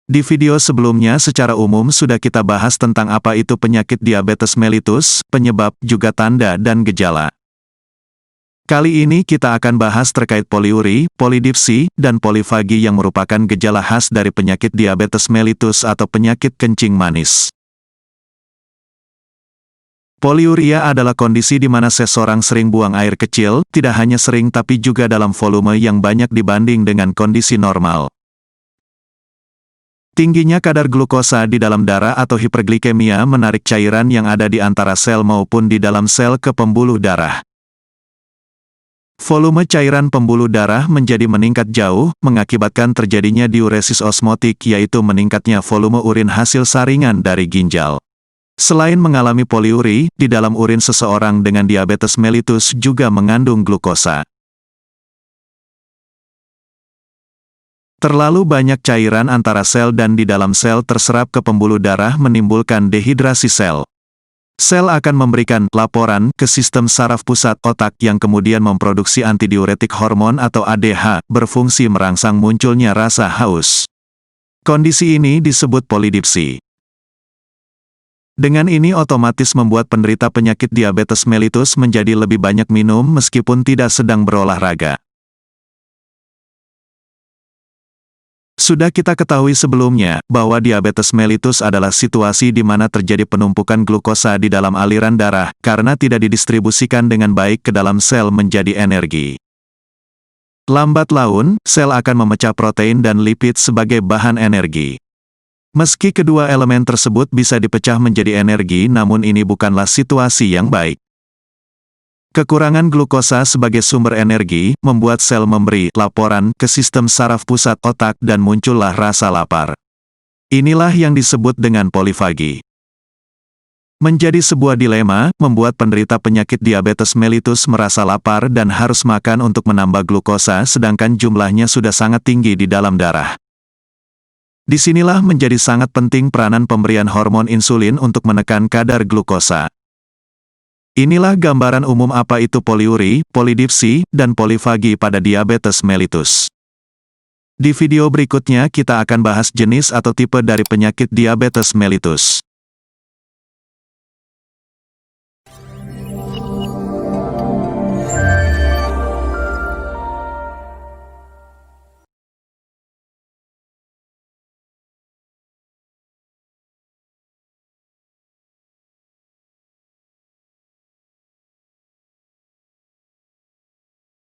Di video sebelumnya secara umum sudah kita bahas tentang apa itu penyakit diabetes mellitus, penyebab, juga tanda dan gejala. Kali ini kita akan bahas terkait poliuri, polidipsi, dan polifagi yang merupakan gejala khas dari penyakit diabetes mellitus atau penyakit kencing manis. Poliuria adalah kondisi di mana seseorang sering buang air kecil, tidak hanya sering tapi juga dalam volume yang banyak dibanding dengan kondisi normal. Tingginya kadar glukosa di dalam darah atau hiperglikemia menarik cairan yang ada di antara sel maupun di dalam sel ke pembuluh darah. Volume cairan pembuluh darah menjadi meningkat jauh, mengakibatkan terjadinya diuresis osmotik yaitu meningkatnya volume urin hasil saringan dari ginjal. Selain mengalami poliuri, di dalam urin seseorang dengan diabetes mellitus juga mengandung glukosa. Terlalu banyak cairan antara sel dan di dalam sel terserap ke pembuluh darah menimbulkan dehidrasi sel. Sel akan memberikan laporan ke sistem saraf pusat otak yang kemudian memproduksi antidiuretik hormon atau ADH, berfungsi merangsang munculnya rasa haus. Kondisi ini disebut polidipsi. Dengan ini otomatis membuat penderita penyakit diabetes mellitus menjadi lebih banyak minum meskipun tidak sedang berolahraga. Sudah kita ketahui sebelumnya, bahwa diabetes mellitus adalah situasi di mana terjadi penumpukan glukosa di dalam aliran darah, karena tidak didistribusikan dengan baik ke dalam sel menjadi energi. Lambat laun, sel akan memecah protein dan lipid sebagai bahan energi. Meski kedua elemen tersebut bisa dipecah menjadi energi, namun ini bukanlah situasi yang baik. Kekurangan glukosa sebagai sumber energi, membuat sel memberi laporan ke sistem saraf pusat otak dan muncullah rasa lapar. Inilah yang disebut dengan polifagi. Menjadi sebuah dilema, membuat penderita penyakit diabetes mellitus merasa lapar dan harus makan untuk menambah glukosa sedangkan jumlahnya sudah sangat tinggi di dalam darah. Disinilah menjadi sangat penting peranan pemberian hormon insulin untuk menekan kadar glukosa. Inilah gambaran umum apa itu poliuri, polidipsi, dan polifagi pada diabetes mellitus. Di video berikutnya kita akan bahas jenis atau tipe dari penyakit diabetes mellitus.